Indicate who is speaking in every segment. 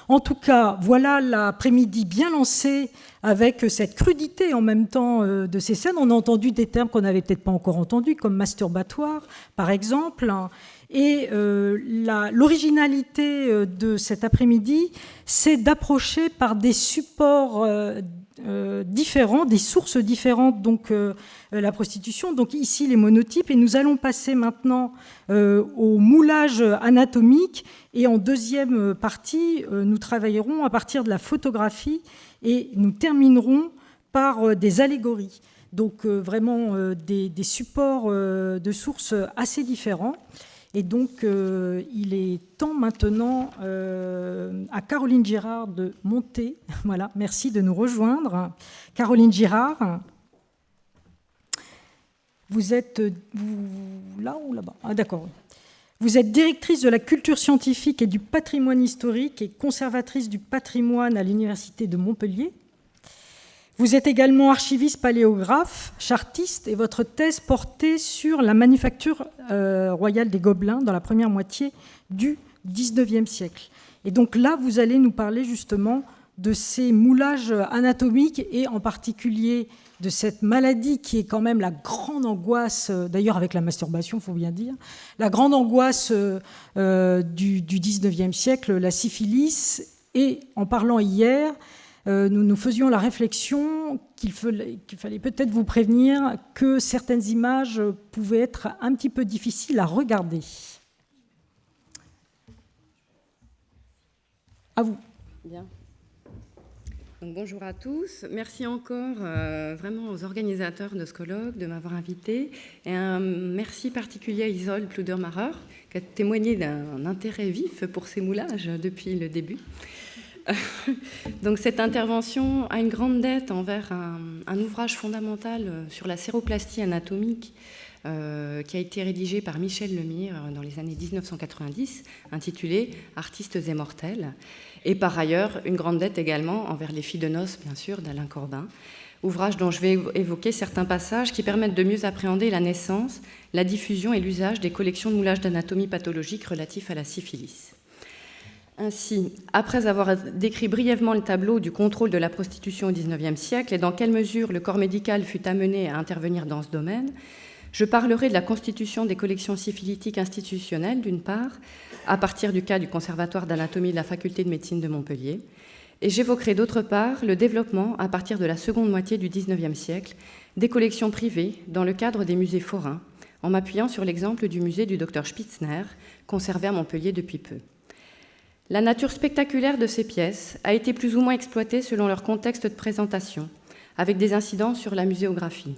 Speaker 1: En tout cas, voilà l'après-midi bien lancé avec cette crudité en même temps de ces scènes. On a entendu des termes qu'on n'avait peut-être pas encore entendus, comme masturbatoire, par exemple. Et l'originalité de cet après-midi, c'est d'approcher par des supports différents, des sources différentes, donc la prostitution, donc ici les monotypes, et nous allons passer maintenant au moulage anatomique, et en deuxième partie, nous travaillerons à partir de la photographie, et nous terminerons par des allégories, donc vraiment des supports de sources assez différents. Et donc, il est temps maintenant à Caroline Girard de monter. Voilà, merci de nous rejoindre. Caroline Girard, vous êtes là ou là-bas? Ah, d'accord. Vous êtes directrice de la culture scientifique et du patrimoine historique et conservatrice du patrimoine à l'Université de Montpellier. Vous êtes également archiviste paléographe, chartiste, et votre thèse portait sur la manufacture royale des Gobelins dans la première moitié du XIXe siècle. Et donc là, vous allez nous parler justement de ces moulages anatomiques et en particulier de cette maladie qui est quand même la grande angoisse, d'ailleurs avec la masturbation, il faut bien dire, la grande angoisse du XIXe siècle, la syphilis. Et en parlant hier, nous faisions la réflexion qu'il fallait peut-être vous prévenir que certaines images pouvaient être un petit peu difficiles à regarder. À vous.
Speaker 2: Bien. Donc, bonjour à tous. Merci encore vraiment aux organisateurs de ce colloque de m'avoir invité. Et un merci particulier à Isolde Pludermacher qui a témoigné d'un intérêt vif pour ces moulages depuis le début. Donc cette intervention a une grande dette envers un ouvrage fondamental sur la séroplastie anatomique qui a été rédigé par Michel Lemire dans les années 1990, intitulé « Artistes et mortels », et par ailleurs une grande dette également envers Les filles de noces, bien sûr, d'Alain Corbin, ouvrage dont je vais évoquer certains passages qui permettent de mieux appréhender la naissance, la diffusion et l'usage des collections de moulages d'anatomie pathologique relatifs à la syphilis. Ainsi, après avoir décrit brièvement le tableau du contrôle de la prostitution au XIXe siècle et dans quelle mesure le corps médical fut amené à intervenir dans ce domaine, je parlerai de la constitution des collections syphilitiques institutionnelles, d'une part, à partir du cas du Conservatoire d'anatomie de la Faculté de médecine de Montpellier, et j'évoquerai d'autre part le développement, à partir de la seconde moitié du XIXe siècle, des collections privées dans le cadre des musées forains, en m'appuyant sur l'exemple du musée du Dr Spitzner, conservé à Montpellier depuis peu. La nature spectaculaire de ces pièces a été plus ou moins exploitée selon leur contexte de présentation, avec des incidences sur la muséographie.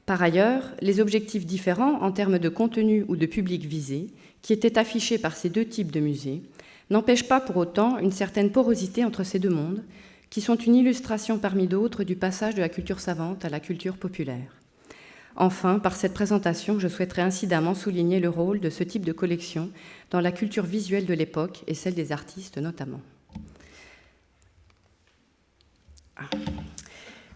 Speaker 2: Par ailleurs, les objectifs différents en termes de contenu ou de public visé, qui étaient affichés par ces deux types de musées, n'empêchent pas pour autant une certaine porosité entre ces deux mondes, qui sont une illustration parmi d'autres du passage de la culture savante à la culture populaire. Enfin, par cette présentation, je souhaiterais incidemment souligner le rôle de ce type de collection dans la culture visuelle de l'époque et celle des artistes notamment.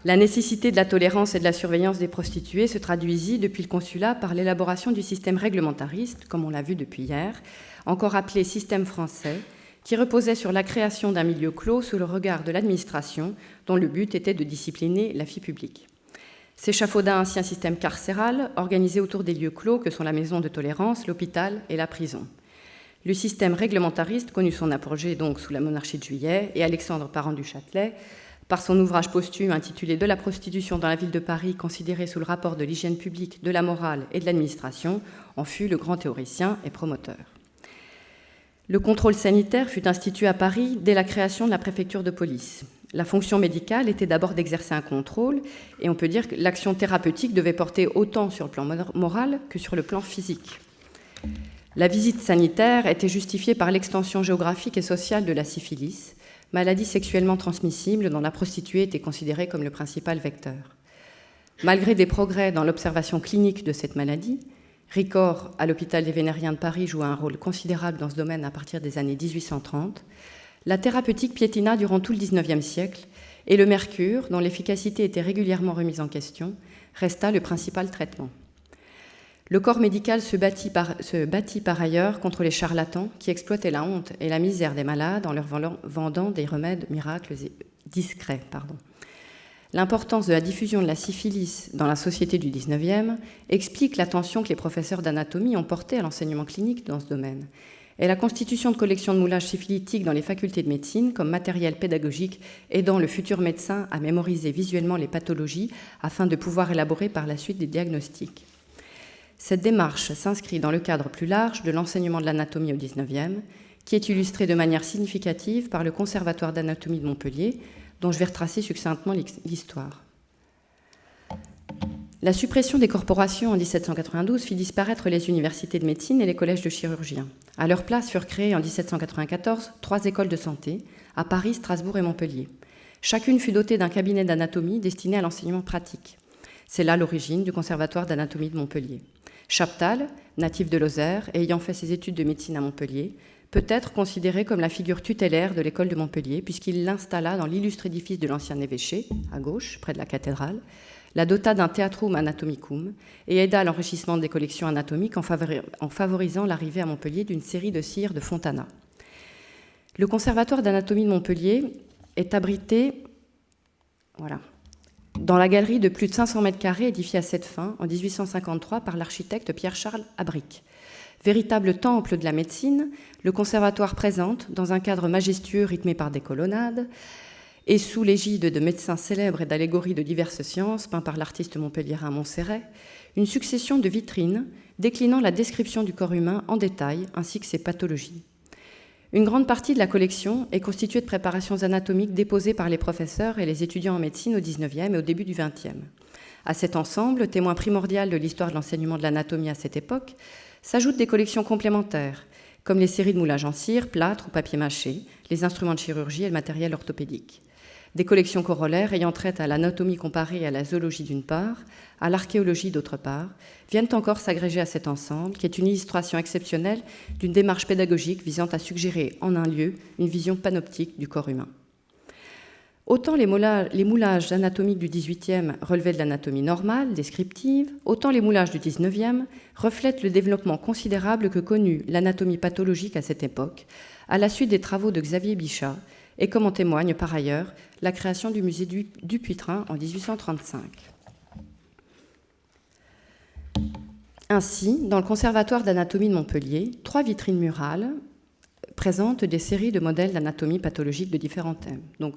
Speaker 2: La nécessité de la tolérance et de la surveillance des prostituées se traduisit depuis le consulat par l'élaboration du système réglementariste, comme on l'a vu depuis hier, encore appelé système français, qui reposait sur la création d'un milieu clos sous le regard de l'administration, dont le but était de discipliner la vie publique. S'échafauda ainsi un système carcéral organisé autour des lieux clos que sont la maison de tolérance, l'hôpital et la prison. Le système réglementariste connut son apogée donc sous la monarchie de Juillet et Alexandre Parent du Châtelet, par son ouvrage posthume intitulé « De la prostitution dans la ville de Paris, considérée sous le rapport de l'hygiène publique, de la morale et de l'administration », en fut le grand théoricien et promoteur. Le contrôle sanitaire fut institué à Paris dès la création de la préfecture de police. La fonction médicale était d'abord d'exercer un contrôle, et on peut dire que l'action thérapeutique devait porter autant sur le plan moral que sur le plan physique. La visite sanitaire était justifiée par l'extension géographique et sociale de la syphilis, maladie sexuellement transmissible dont la prostituée était considérée comme le principal vecteur. Malgré des progrès dans l'observation clinique de cette maladie, Ricord, à l'hôpital des Vénériens de Paris, joua un rôle considérable dans ce domaine à partir des années 1830, la thérapeutique piétina durant tout le XIXe siècle et le mercure, dont l'efficacité était régulièrement remise en question, resta le principal traitement. Le corps médical se bâtit par ailleurs contre les charlatans qui exploitaient la honte et la misère des malades en leur vendant des remèdes miracles discrets. L'importance de la diffusion de la syphilis dans la société du XIXe explique l'attention que les professeurs d'anatomie ont portée à l'enseignement clinique dans ce domaine. Et la constitution de collections de moulages syphilitiques dans les facultés de médecine comme matériel pédagogique aidant le futur médecin à mémoriser visuellement les pathologies afin de pouvoir élaborer par la suite des diagnostics. Cette démarche s'inscrit dans le cadre plus large de l'enseignement de l'anatomie au XIXe, qui est illustré de manière significative par le Conservatoire d'anatomie de Montpellier, dont je vais retracer succinctement l'histoire. La suppression des corporations en 1792 fit disparaître les universités de médecine et les collèges de chirurgiens. À leur place furent créées en 1794 3 écoles de santé, à Paris, Strasbourg et Montpellier. Chacune fut dotée d'un cabinet d'anatomie destiné à l'enseignement pratique. C'est là l'origine du Conservatoire d'anatomie de Montpellier. Chaptal, natif de Lozère et ayant fait ses études de médecine à Montpellier, peut être considéré comme la figure tutélaire de l'école de Montpellier, puisqu'il l'installa dans l'illustre édifice de l'ancien évêché, à gauche, près de la cathédrale, la dota d'un theatrum anatomicum et aida à l'enrichissement des collections anatomiques en favorisant l'arrivée à Montpellier d'une série de sires de Fontana. Le Conservatoire d'anatomie de Montpellier est abrité dans la galerie de plus de 500 mètres carrés édifiée à cette fin en 1853 par l'architecte Pierre-Charles Abric. Véritable temple de la médecine, le conservatoire présente, dans un cadre majestueux rythmé par des colonnades, et sous l'égide de médecins célèbres et d'allégories de diverses sciences, peints par l'artiste montpelliérain Montserrat, une succession de vitrines déclinant la description du corps humain en détail, ainsi que ses pathologies. Une grande partie de la collection est constituée de préparations anatomiques déposées par les professeurs et les étudiants en médecine au XIXe et au début du XXe. À cet ensemble, témoin primordial de l'histoire de l'enseignement de l'anatomie à cette époque, s'ajoutent des collections complémentaires, comme les séries de moulage en cire, plâtre ou papier mâché, les instruments de chirurgie et le matériel orthopédique. Des collections corollaires ayant trait à l'anatomie comparée et à la zoologie d'une part, à l'archéologie d'autre part, viennent encore s'agréger à cet ensemble, qui est une illustration exceptionnelle d'une démarche pédagogique visant à suggérer en un lieu une vision panoptique du corps humain. Autant les moulages anatomiques du XVIIIe relevaient de l'anatomie normale, descriptive, autant les moulages du XIXe reflètent le développement considérable que connut l'anatomie pathologique à cette époque, à la suite des travaux de Xavier Bichat, et comme en témoigne par ailleurs la création du musée du Dupuytren en 1835. Ainsi, dans le Conservatoire d'anatomie de Montpellier, 3 vitrines murales présentent des séries de modèles d'anatomie pathologique de différents thèmes, donc,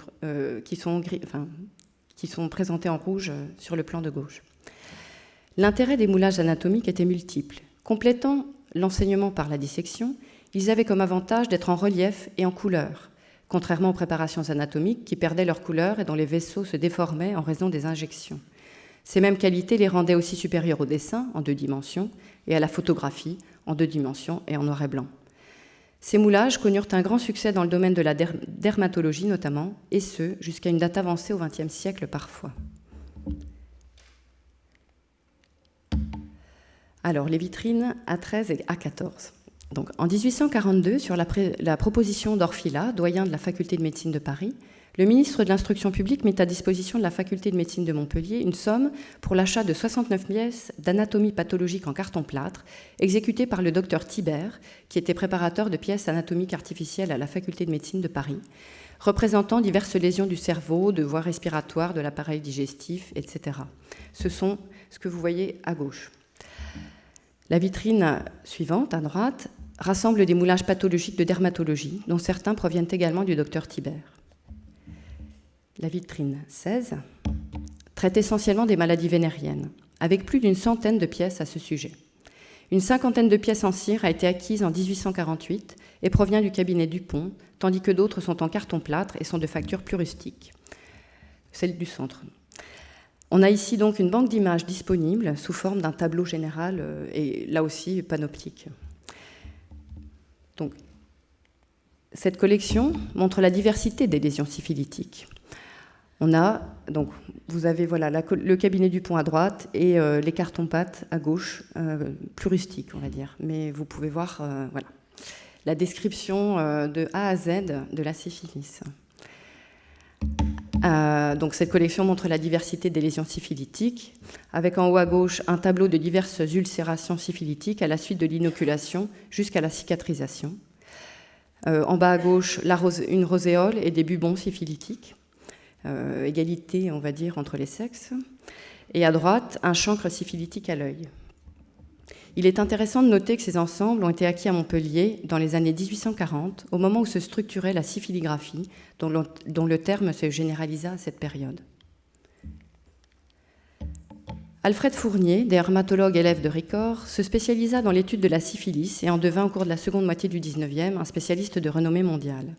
Speaker 2: qui sont présentés en rouge sur le plan de gauche. L'intérêt des moulages anatomiques était multiple. Complétant l'enseignement par la dissection, ils avaient comme avantage d'être en relief et en couleur, contrairement aux préparations anatomiques qui perdaient leur couleur et dont les vaisseaux se déformaient en raison des injections. Ces mêmes qualités les rendaient aussi supérieurs au dessin en 2 dimensions et à la photographie en 2 dimensions et en noir et blanc. Ces moulages connurent un grand succès dans le domaine de la dermatologie notamment, et ce, jusqu'à une date avancée au XXe siècle parfois. Alors, les vitrines A13 et A14. Donc, en 1842, sur la proposition d'Orfila, doyen de la faculté de médecine de Paris, le ministre de l'Instruction publique mit à disposition de la faculté de médecine de Montpellier une somme pour l'achat de 69 pièces d'anatomie pathologique en carton-plâtre, exécutées par le docteur Thibert, qui était préparateur de pièces anatomiques artificielles à la faculté de médecine de Paris, représentant diverses lésions du cerveau, de voies respiratoires, de l'appareil digestif, etc. Ce sont ce que vous voyez à gauche. La vitrine suivante, à droite, rassemble des moulages pathologiques de dermatologie, dont certains proviennent également du docteur Thibert. La vitrine 16 traite essentiellement des maladies vénériennes, avec plus d'une centaine de pièces à ce sujet. Une 50aine de pièces en cire a été acquise en 1848 et provient du cabinet Dupont, tandis que d'autres sont en carton-plâtre et sont de facture plus rustique. Celle du centre. On a ici donc une banque d'images disponible sous forme d'un tableau général et là aussi panoptique. Donc, cette collection montre la diversité des lésions syphilitiques. Vous avez le cabinet Dupont à droite et les cartons-pâtes à gauche, plus rustiques, on va dire. Mais vous pouvez voir la description de A à Z de la syphilis. Donc cette collection montre la diversité des lésions syphilitiques, avec en haut à gauche un tableau de diverses ulcérations syphilitiques à la suite de l'inoculation jusqu'à la cicatrisation. En bas à gauche, une roséole et des bubons syphilitiques, égalité, on va dire, entre les sexes. Et à droite, un chancre syphilitique à l'œil. Il est intéressant de noter que ces ensembles ont été acquis à Montpellier dans les années 1840, au moment où se structurait la syphiligraphie, dont le terme se généralisa à cette période. Alfred Fournier, dermatologue élève de Ricord, se spécialisa dans l'étude de la syphilis et en devint au cours de la seconde moitié du XIXe un spécialiste de renommée mondiale.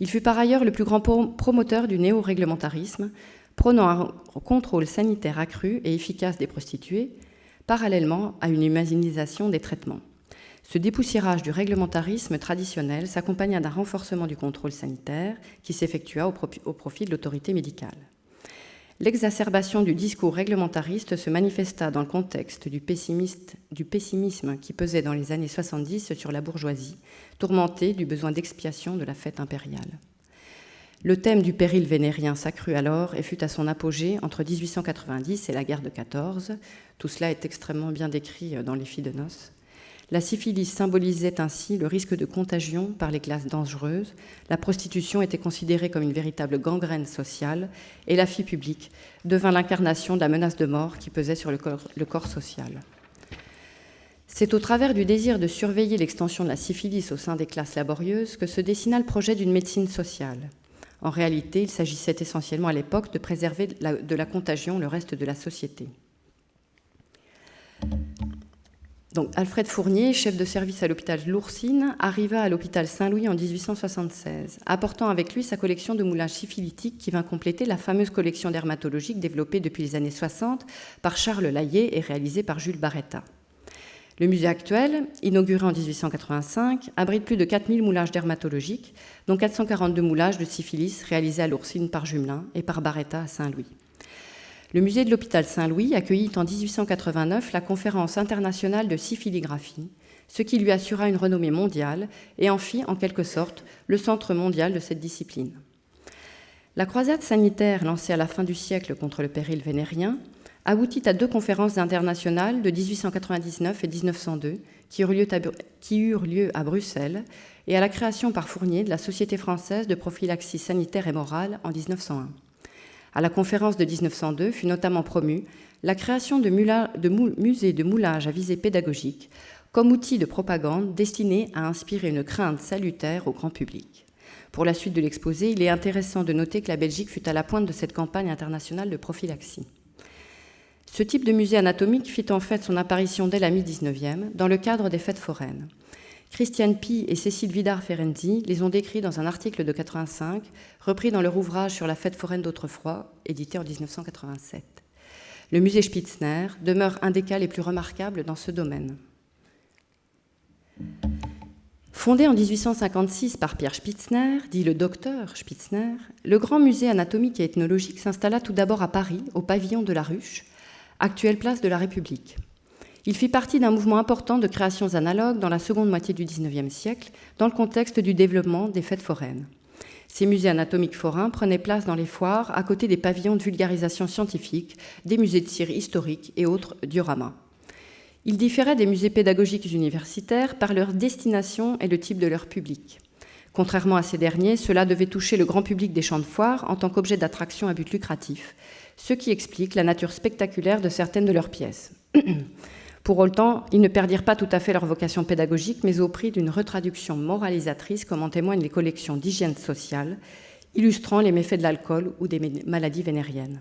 Speaker 2: Il fut par ailleurs le plus grand promoteur du néo-réglementarisme, prônant un contrôle sanitaire accru et efficace des prostituées, parallèlement à une humanisation des traitements. Ce dépoussiérage du réglementarisme traditionnel s'accompagna d'un renforcement du contrôle sanitaire qui s'effectua au profit de l'autorité médicale. L'exacerbation du discours réglementariste se manifesta dans le contexte du pessimisme qui pesait dans les années 70 sur la bourgeoisie, tourmentée du besoin d'expiation de la fête impériale. Le thème du péril vénérien s'accrut alors et fut à son apogée entre 1890 et la guerre de 14. Tout cela est extrêmement bien décrit dans Les filles de noces. La syphilis symbolisait ainsi le risque de contagion par les classes dangereuses, la prostitution était considérée comme une véritable gangrène sociale et la vie publique devint l'incarnation de la menace de mort qui pesait sur le corps social. C'est au travers du désir de surveiller l'extension de la syphilis au sein des classes laborieuses que se dessina le projet d'une médecine sociale. En réalité, il s'agissait essentiellement à l'époque de préserver de la contagion le reste de la société. Donc, Alfred Fournier, chef de service à l'hôpital Lourcine, arriva à l'hôpital Saint-Louis en 1876, apportant avec lui sa collection de moulages syphilitiques qui vint compléter la fameuse collection dermatologique développée depuis les années 60 par Charles Layet et réalisée par Jules Barretta. Le musée actuel, inauguré en 1885, abrite plus de 4000 moulages dermatologiques, dont 442 moulages de syphilis réalisés à Lourcine par Jumelin et par Barretta à Saint-Louis. Le musée de l'hôpital Saint-Louis accueillit en 1889 la conférence internationale de syphiligraphie, ce qui lui assura une renommée mondiale et en fit en quelque sorte le centre mondial de cette discipline. La croisade sanitaire lancée à la fin du siècle contre le péril vénérien aboutit à 2 conférences internationales de 1899 et 1902 qui eurent lieu à Bruxelles et à la création par Fournier de la Société française de prophylaxie sanitaire et morale en 1901. À la conférence de 1902 fut notamment promue la création de musées de moulage à visée pédagogique comme outil de propagande destiné à inspirer une crainte salutaire au grand public. Pour la suite de l'exposé, il est intéressant de noter que la Belgique fut à la pointe de cette campagne internationale de prophylaxie. Ce type de musée anatomique fit en fait son apparition dès la mi-19e dans le cadre des fêtes foraines. Christiane Pie et Cécile Vidar-Ferenczi les ont décrits dans un article de 1985, repris dans leur ouvrage sur la fête foraine d'Autrefois, édité en 1987. Le musée Spitzner demeure un des cas les plus remarquables dans ce domaine. Fondé en 1856 par Pierre Spitzner, dit le docteur Spitzner, le grand musée anatomique et ethnologique s'installa tout d'abord à Paris, au pavillon de la Ruche, actuelle place de la République. Il fit partie d'un mouvement important de créations analogues dans la seconde moitié du XIXe siècle, dans le contexte du développement des fêtes foraines. Ces musées anatomiques forains prenaient place dans les foires à côté des pavillons de vulgarisation scientifique, des musées de cire historiques et autres dioramas. Ils différaient des musées pédagogiques universitaires par leur destination et le type de leur public. Contrairement à ces derniers, cela devait toucher le grand public des champs de foire en tant qu'objet d'attraction à but lucratif, ce qui explique la nature spectaculaire de certaines de leurs pièces. Pour autant, ils ne perdirent pas tout à fait leur vocation pédagogique, mais au prix d'une retraduction moralisatrice, comme en témoignent les collections d'hygiène sociale, illustrant les méfaits de l'alcool ou des maladies vénériennes.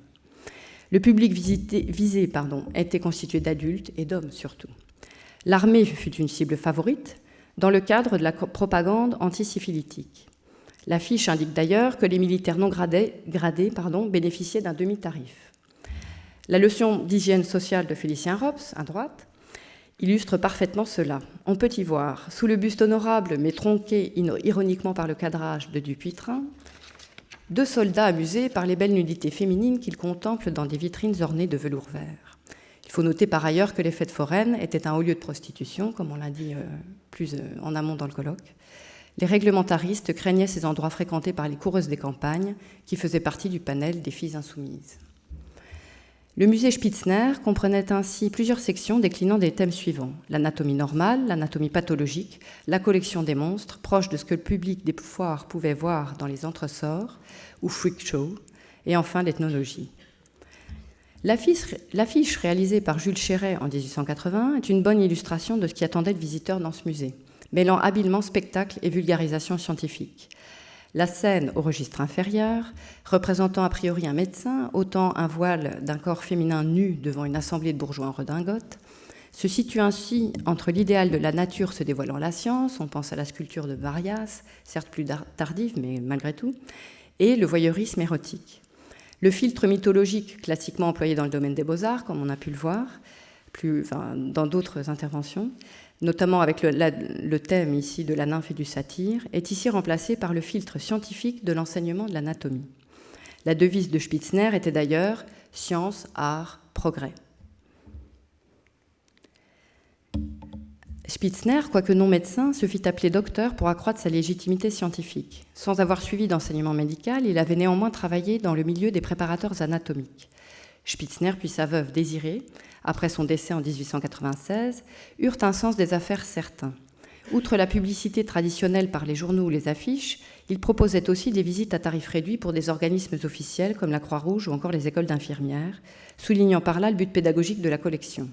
Speaker 2: Le public visé était constitué d'adultes et d'hommes surtout. L'armée fut une cible favorite dans le cadre de la propagande antisyphilitique. L'affiche indique d'ailleurs que les militaires non gradés bénéficiaient d'un demi-tarif. La leçon d'hygiène sociale de Félicien Rops, à droite, illustre parfaitement cela. On peut y voir, sous le buste honorable mais tronqué ironiquement par le cadrage de Dupuytren, 2 soldats amusés par les belles nudités féminines qu'ils contemplent dans des vitrines ornées de velours vert. Il faut noter par ailleurs que les fêtes foraines étaient un haut lieu de prostitution, comme on l'a dit plus en amont dans le colloque. Les réglementaristes craignaient ces endroits fréquentés par les coureuses des campagnes, qui faisaient partie du panel des filles insoumises. Le musée Spitzner comprenait ainsi plusieurs sections déclinant des thèmes suivants: l'anatomie normale, l'anatomie pathologique, la collection des monstres, proche de ce que le public des foires pouvait voir dans les entresorts ou freak show, et enfin l'ethnologie. L'affiche réalisée par Jules Chéret en 1880 est une bonne illustration de ce qui attendait le visiteur dans ce musée, mêlant habilement spectacle et vulgarisation scientifique. La scène au registre inférieur, représentant a priori un médecin, ôtant un voile d'un corps féminin nu devant une assemblée de bourgeois en redingote, se situe ainsi entre l'idéal de la nature se dévoilant la science, on pense à la sculpture de Marias, certes plus tardive, mais malgré tout, et le voyeurisme érotique. Le filtre mythologique classiquement employé dans le domaine des beaux-arts, comme on a pu le voir dans d'autres interventions, notamment avec le thème ici de la nymphe et du satyre, est ici remplacé par le filtre scientifique de l'enseignement de l'anatomie. La devise de Spitzner était d'ailleurs « Science, art, progrès ». Spitzner, quoique non médecin, se fit appeler docteur pour accroître sa légitimité scientifique. Sans avoir suivi d'enseignement médical, il avait néanmoins travaillé dans le milieu des préparateurs anatomiques. Spitzner puis sa veuve Désirée, après son décès en 1896, eurent un sens des affaires certain. Outre la publicité traditionnelle par les journaux ou les affiches, ils proposaient aussi des visites à tarif réduit pour des organismes officiels comme la Croix-Rouge ou encore les écoles d'infirmières, soulignant par là le but pédagogique de la collection.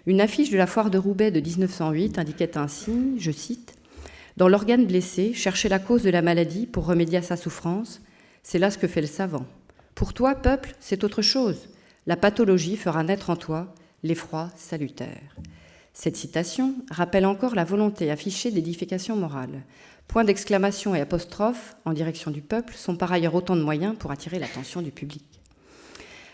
Speaker 2: Une affiche de la foire de Roubaix de 1908 indiquait ainsi, je cite, « Dans l'organe blessé, chercher la cause de la maladie pour remédier à sa souffrance, c'est là ce que fait le savant. Pour toi, peuple, c'est autre chose. La pathologie fera naître en toi l'effroi salutaire. » Cette citation rappelle encore la volonté affichée d'édification morale. Points d'exclamation et apostrophes en direction du peuple sont par ailleurs autant de moyens pour attirer l'attention du public.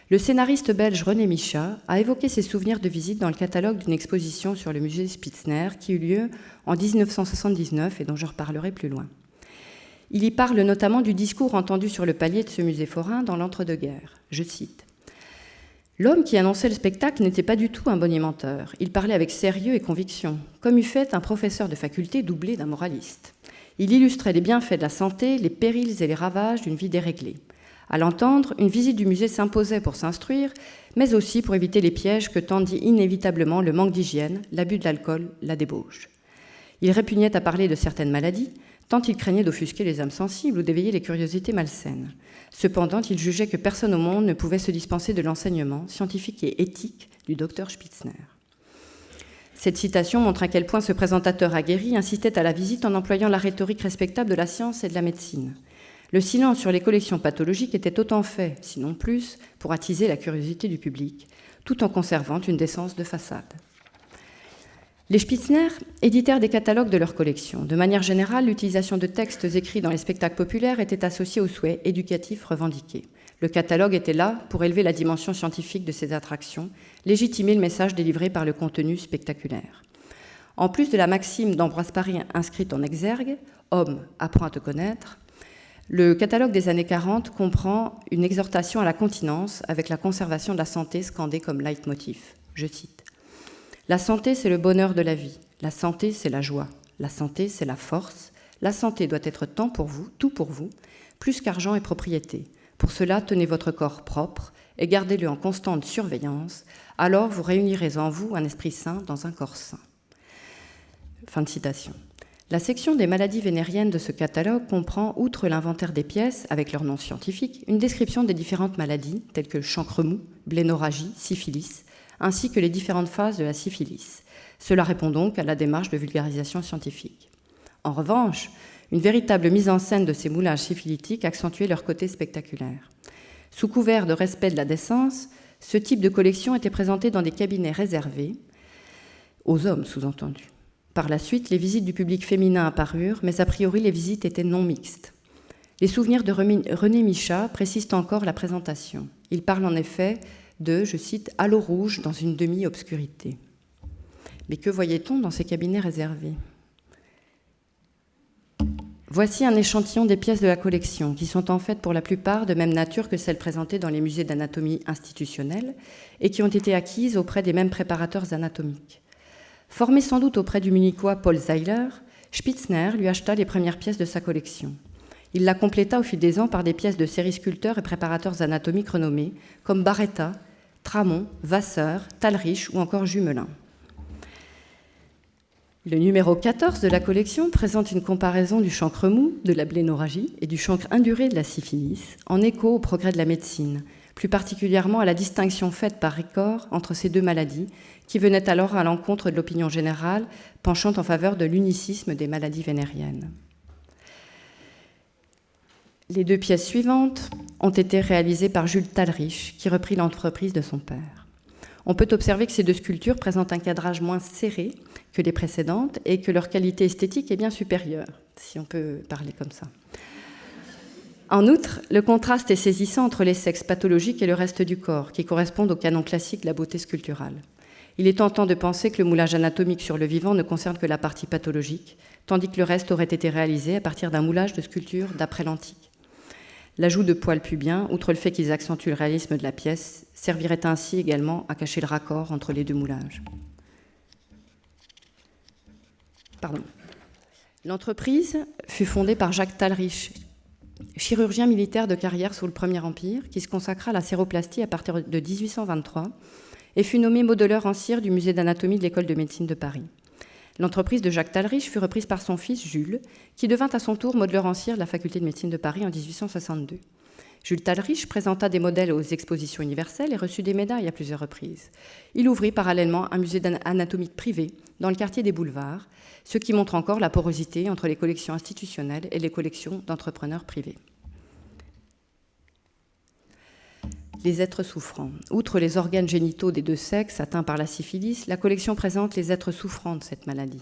Speaker 2: Le scénariste belge René Michat a évoqué ses souvenirs de visite dans le catalogue d'une exposition sur le musée Spitzner qui eut lieu en 1979 et dont je reparlerai plus loin. Il y parle notamment du discours entendu sur le palier de ce musée forain dans l'entre-deux-guerres. Je cite. « L'homme qui annonçait le spectacle n'était pas du tout un bonimenteur. Il parlait avec sérieux et conviction, comme eût fait un professeur de faculté doublé d'un moraliste. Il illustrait les bienfaits de la santé, les périls et les ravages d'une vie déréglée. À l'entendre, une visite du musée s'imposait pour s'instruire, mais aussi pour éviter les pièges que tendit inévitablement le manque d'hygiène, l'abus de l'alcool, la débauche. Il répugnait à parler de certaines maladies, tant il craignait d'offusquer les âmes sensibles ou d'éveiller les curiosités malsaines. Cependant, il jugeait que personne au monde ne pouvait se dispenser de l'enseignement scientifique et éthique du docteur Spitzner. » Cette citation montre à quel point ce présentateur aguerri incitait à la visite en employant la rhétorique respectable de la science et de la médecine. Le silence sur les collections pathologiques était autant fait, sinon plus, pour attiser la curiosité du public, tout en conservant une décence de façade. Les Spitzner éditèrent des catalogues de leurs collections. De manière générale, l'utilisation de textes écrits dans les spectacles populaires était associée aux souhaits éducatifs revendiqués. Le catalogue était là pour élever la dimension scientifique de ces attractions, légitimer le message délivré par le contenu spectaculaire. En plus de la maxime d'Ambroise Paré inscrite en exergue, « Homme, apprends à te connaître », le catalogue des années 40 comprend une exhortation à la continence avec la conservation de la santé scandée comme leitmotiv. Je cite. « La santé, c'est le bonheur de la vie. La santé, c'est la joie. La santé, c'est la force. La santé doit être temps pour vous, tout pour vous, plus qu'argent et propriété. Pour cela, tenez votre corps propre et gardez-le en constante surveillance. Alors, vous réunirez en vous un esprit sain dans un corps sain. » Fin de citation. La section des maladies vénériennes de ce catalogue comprend, outre l'inventaire des pièces, avec leur nom scientifique, une description des différentes maladies, telles que le chancre mou, blénorragie, syphilis, ainsi que les différentes phases de la syphilis. Cela répond donc à la démarche de vulgarisation scientifique. En revanche, une véritable mise en scène de ces moulages syphilitiques accentuait leur côté spectaculaire. Sous couvert de respect de la décence, ce type de collection était présenté dans des cabinets réservés, aux hommes sous-entendus. Par la suite, les visites du public féminin apparurent, mais a priori, les visites étaient non mixtes. Les souvenirs de René Michat précisent encore la présentation. Il parle en effet de, je cite, « halo rouge dans une demi-obscurité ». Mais que voyait-on dans ces cabinets réservés ? Voici un échantillon des pièces de la collection, qui sont en fait pour la plupart de même nature que celles présentées dans les musées d'anatomie institutionnels et qui ont été acquises auprès des mêmes préparateurs anatomiques. Formé sans doute auprès du munichois Paul Zeiler, Spitzner lui acheta les premières pièces de sa collection. Il la compléta au fil des ans par des pièces de série-sculpteurs et préparateurs anatomiques renommés, comme Barretta, Tramont, Vasseur, Talrich ou encore Jumelin. Le numéro 14 de la collection présente une comparaison du chancre mou, de la blénorragie, et du chancre induré de la syphilis, en écho au progrès de la médecine, plus particulièrement à la distinction faite par Ricord entre ces deux maladies, qui venaient alors à l'encontre de l'opinion générale, penchant en faveur de l'unicisme des maladies vénériennes. Les deux pièces suivantes ont été réalisées par Jules Talrich, qui reprit l'entreprise de son père. On peut observer que ces deux sculptures présentent un cadrage moins serré que les précédentes et que leur qualité esthétique est bien supérieure, si on peut parler comme ça. En outre, le contraste est saisissant entre les sexes pathologiques et le reste du corps, qui correspondent au canon classique de la beauté sculpturale. Il est tentant de penser que le moulage anatomique sur le vivant ne concerne que la partie pathologique, tandis que le reste aurait été réalisé à partir d'un moulage de sculpture d'après l'antique. L'ajout de poils pubiens, outre le fait qu'ils accentuent le réalisme de la pièce, servirait ainsi également à cacher le raccord entre les deux moulages. L'entreprise fut fondée par Jacques Talrich, chirurgien militaire de carrière sous le Premier Empire, qui se consacra à la séroplastie à partir de 1823 et fut nommé modeleur en cire du musée d'anatomie de l'École de médecine de Paris. L'entreprise de Jacques Talrich fut reprise par son fils Jules, qui devint à son tour modeleur en cire de la faculté de médecine de Paris en 1862. Jules Talrich présenta des modèles aux expositions universelles et reçut des médailles à plusieurs reprises. Il ouvrit parallèlement un musée anatomique privé dans le quartier des Boulevards, ce qui montre encore la porosité entre les collections institutionnelles et les collections d'entrepreneurs privés. Les êtres souffrants. Outre les organes génitaux des deux sexes atteints par la syphilis, la collection présente les êtres souffrants de cette maladie.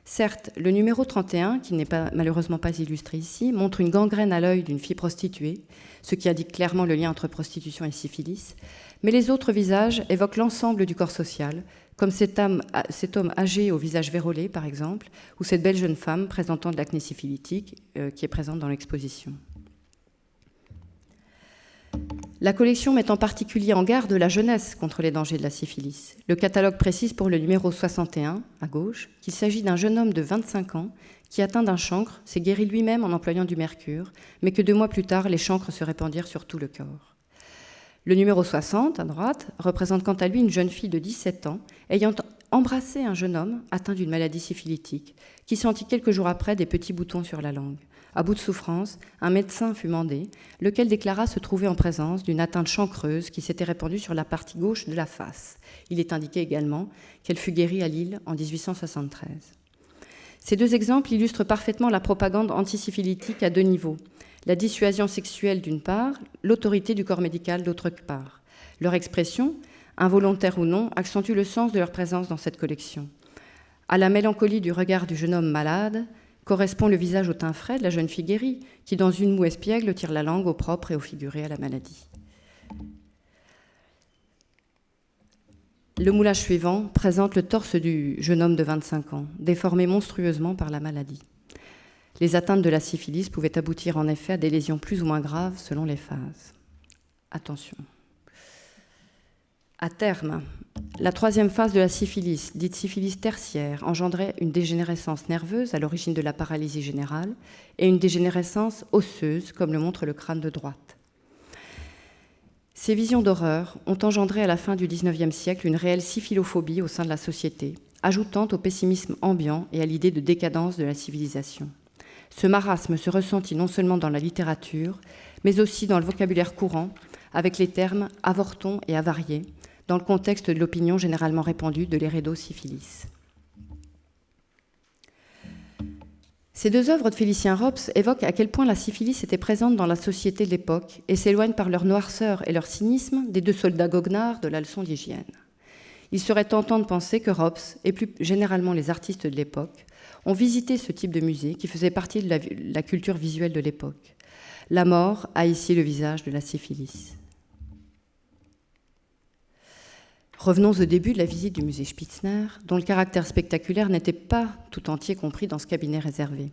Speaker 2: Certes, le numéro 31, qui n'est malheureusement pas illustré ici, montre une gangrène à l'œil d'une fille prostituée, ce qui indique clairement le lien entre prostitution et syphilis, mais les autres visages évoquent l'ensemble du corps social, comme cet homme âgé au visage vérolé, par exemple, ou cette belle jeune femme présentant de l'acné syphilitique qui est présente dans l'exposition. La collection met en particulier en garde la jeunesse contre les dangers de la syphilis. Le catalogue précise pour le numéro 61, à gauche, qu'il s'agit d'un jeune homme de 25 ans qui, atteint d'un chancre, s'est guéri lui-même en employant du mercure, mais que 2 mois plus tard, les chancres se répandirent sur tout le corps. Le numéro 60, à droite, représente quant à lui une jeune fille de 17 ans ayant embrassé un jeune homme atteint d'une maladie syphilitique, qui sentit quelques jours après des petits boutons sur la langue. À bout de souffrance, un médecin fut mandé, lequel déclara se trouver en présence d'une atteinte chancreuse qui s'était répandue sur la partie gauche de la face. Il est indiqué également qu'elle fut guérie à Lille en 1873. Ces deux exemples illustrent parfaitement la propagande antisyphilitique à 2 niveaux. La dissuasion sexuelle d'une part, l'autorité du corps médical d'autre part. Leur expression, involontaire ou non, accentue le sens de leur présence dans cette collection. À la mélancolie du regard du jeune homme malade correspond le visage au teint frais de la jeune fille guérie, qui dans une moue espiègle tire la langue au propre et au figuré à la maladie. Le moulage suivant présente le torse du jeune homme de 25 ans, déformé monstrueusement par la maladie. Les atteintes de la syphilis pouvaient aboutir en effet à des lésions plus ou moins graves selon les phases. Attention. À terme, la 3e phase de la syphilis, dite syphilis tertiaire, engendrait une dégénérescence nerveuse à l'origine de la paralysie générale et une dégénérescence osseuse, comme le montre le crâne de droite. Ces visions d'horreur ont engendré à la fin du XIXe siècle une réelle syphilophobie au sein de la société, ajoutant au pessimisme ambiant et à l'idée de décadence de la civilisation. Ce marasme se ressentit non seulement dans la littérature, mais aussi dans le vocabulaire courant, avec les termes « avorton » et « avarié », dans le contexte de l'opinion généralement répandue de l'hérédosyphilis. Ces 2 œuvres de Félicien Rops évoquent à quel point la syphilis était présente dans la société de l'époque et s'éloignent par leur noirceur et leur cynisme des 2 soldats goguenards de la leçon d'hygiène. Il serait tentant de penser que Rops, et plus généralement les artistes de l'époque, ont visité ce type de musée qui faisait partie de la culture visuelle de l'époque. La mort a ici le visage de la syphilis. Revenons au début de la visite du musée Spitzner, dont le caractère spectaculaire n'était pas tout entier compris dans ce cabinet réservé,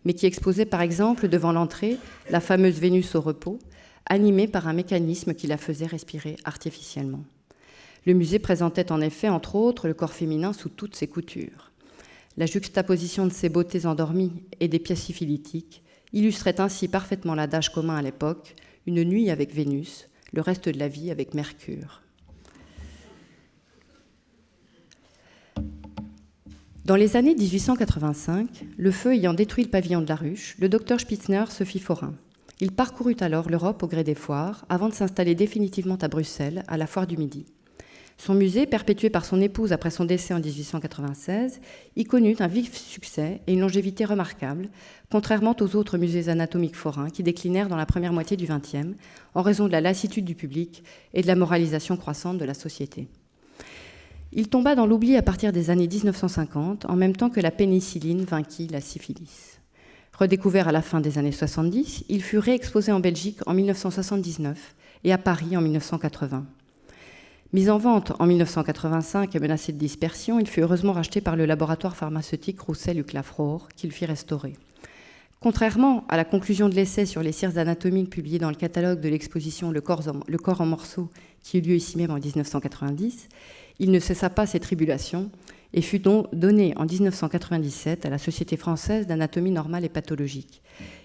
Speaker 2: mais qui exposait par exemple devant l'entrée la fameuse Vénus au repos, animée par un mécanisme qui la faisait respirer artificiellement. Le musée présentait en effet, entre autres, le corps féminin sous toutes ses coutures. La juxtaposition de ces beautés endormies et des pièces syphilitiques illustrait ainsi parfaitement l'adage commun à l'époque, une nuit avec Vénus, le reste de la vie avec Mercure. Dans les années 1885, le feu ayant détruit le pavillon de la Ruche, le docteur Spitzner se fit forain. Il parcourut alors l'Europe au gré des foires, avant de s'installer définitivement à Bruxelles, à la Foire du Midi. Son musée, perpétué par son épouse après son décès en 1896, y connut un vif succès et une longévité remarquable, contrairement aux autres musées anatomiques forains qui déclinèrent dans la première moitié du XXe, en raison de la lassitude du public et de la moralisation croissante de la société. Il tomba dans l'oubli à partir des années 1950, en même temps que la pénicilline vainquit la syphilis. Redécouvert à la fin des années 70, il fut réexposé en Belgique en 1979 et à Paris en 1980. Mis en vente en 1985 et menacé de dispersion, il fut heureusement racheté par le laboratoire pharmaceutique Roussel-Huclafrohr, qu'il fit restaurer. Contrairement à la conclusion de l'essai sur les cires anatomiques publié dans le catalogue de l'exposition Le corps en morceaux, qui eut lieu ici même en 1990, il ne cessa pas ses tribulations et fut donc donné en 1997 à la Société française d'anatomie normale et pathologique.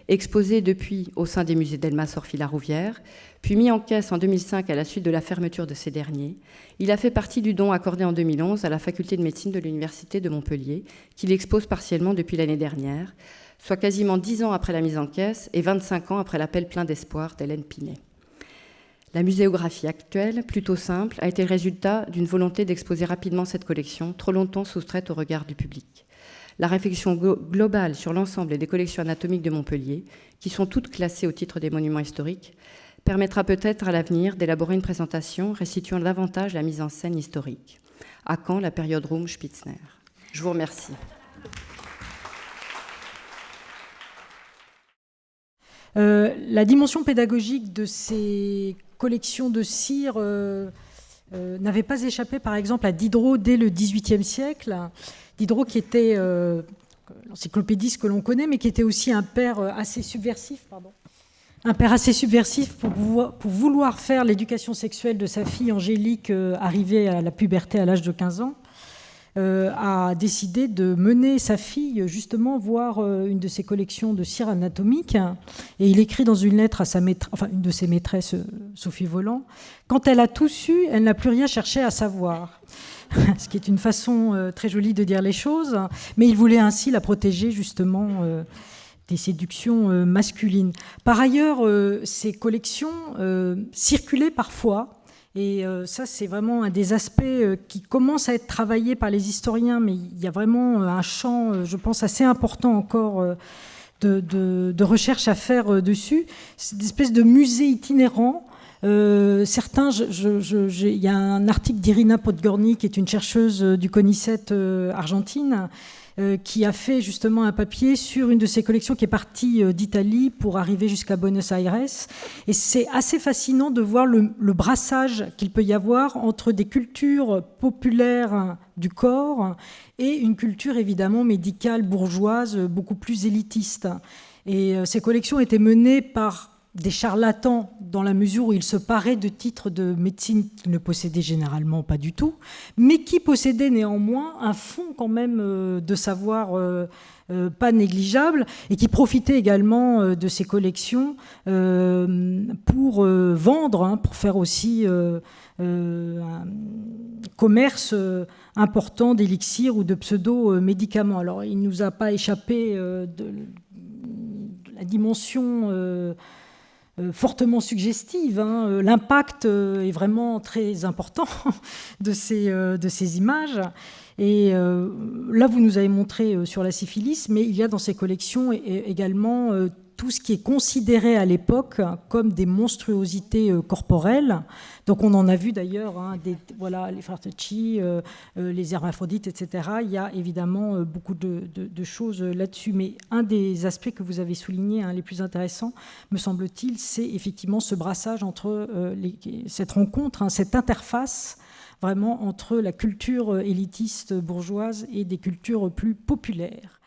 Speaker 2: Exposé depuis au sein des musées Delmas Orfila-Rouvière, puis mis en caisse en 2005 à la suite de la fermeture de ces derniers, il a fait partie du don accordé en 2011 à la faculté de médecine de l'Université de Montpellier, qu'il expose partiellement depuis l'année dernière, soit quasiment 10 ans après la mise en caisse et 25 ans après l'appel plein d'espoir d'Hélène Pinet. La muséographie actuelle, plutôt simple, a été le résultat d'une volonté d'exposer rapidement cette collection, trop longtemps soustraite au regard du public. La réflexion globale sur l'ensemble des collections anatomiques de Montpellier, qui sont toutes classées au titre des monuments historiques, permettra peut-être à l'avenir d'élaborer une présentation restituant davantage la mise en scène historique. À quand la période Rum-Spitzner ? Je vous remercie.
Speaker 1: La dimension pédagogique de ces collections de cire n'avait pas échappé, par exemple, à Diderot dès le XVIIIe siècle. Diderot qui était l'encyclopédiste que l'on connaît, mais qui était aussi un père assez subversif, pour vouloir faire l'éducation sexuelle de sa fille Angélique, arrivée à la puberté à l'âge de 15 ans. A décidé de mener sa fille justement voir une de ses collections de cire anatomique. Et il écrit dans une lettre à une de ses maîtresses, Sophie Voland, « Quand elle a tout su, elle n'a plus rien cherché à savoir ». Ce qui est une façon très jolie de dire les choses, mais il voulait ainsi la protéger justement des séductions masculines. Par ailleurs, ces collections circulaient parfois. Et ça, c'est vraiment un des aspects qui commence à être travaillé par les historiens, mais il y a vraiment un champ, je pense, assez important encore de recherche à faire dessus. C'est une espèce de musée itinérant. Certains, il y a un article d'Irina Podgorny, qui est une chercheuse du CONICET argentine, qui a fait justement un papier sur une de ses collections qui est partie d'Italie pour arriver jusqu'à Buenos Aires. Et c'est assez fascinant de voir le brassage qu'il peut y avoir entre des cultures populaires du corps et une culture évidemment médicale bourgeoise beaucoup plus élitiste. Et ces collections étaient menées par des charlatans dans la mesure où ils se paraient de titres de médecine qu'ils ne possédaient généralement pas du tout, mais qui possédaient néanmoins un fond quand même de savoir pas négligeable et qui profitaient également de ces collections pour vendre, pour faire aussi un commerce important d'élixirs ou de pseudo-médicaments. Alors il ne nous a pas échappé de la dimension fortement suggestive. L'impact est vraiment très important de ces images. Et là, vous nous avez montré sur la syphilis, mais il y a dans ces collections également tout ce qui est considéré à l'époque comme des monstruosités corporelles. Donc on en a vu d'ailleurs, les Fartacci, les hermaphrodites, etc. Il y a évidemment beaucoup de choses là-dessus. Mais un des aspects que vous avez souligné, les plus intéressants, me semble-t-il, c'est effectivement ce brassage entre cette rencontre, cette interface vraiment entre la culture élitiste bourgeoise et des cultures plus populaires.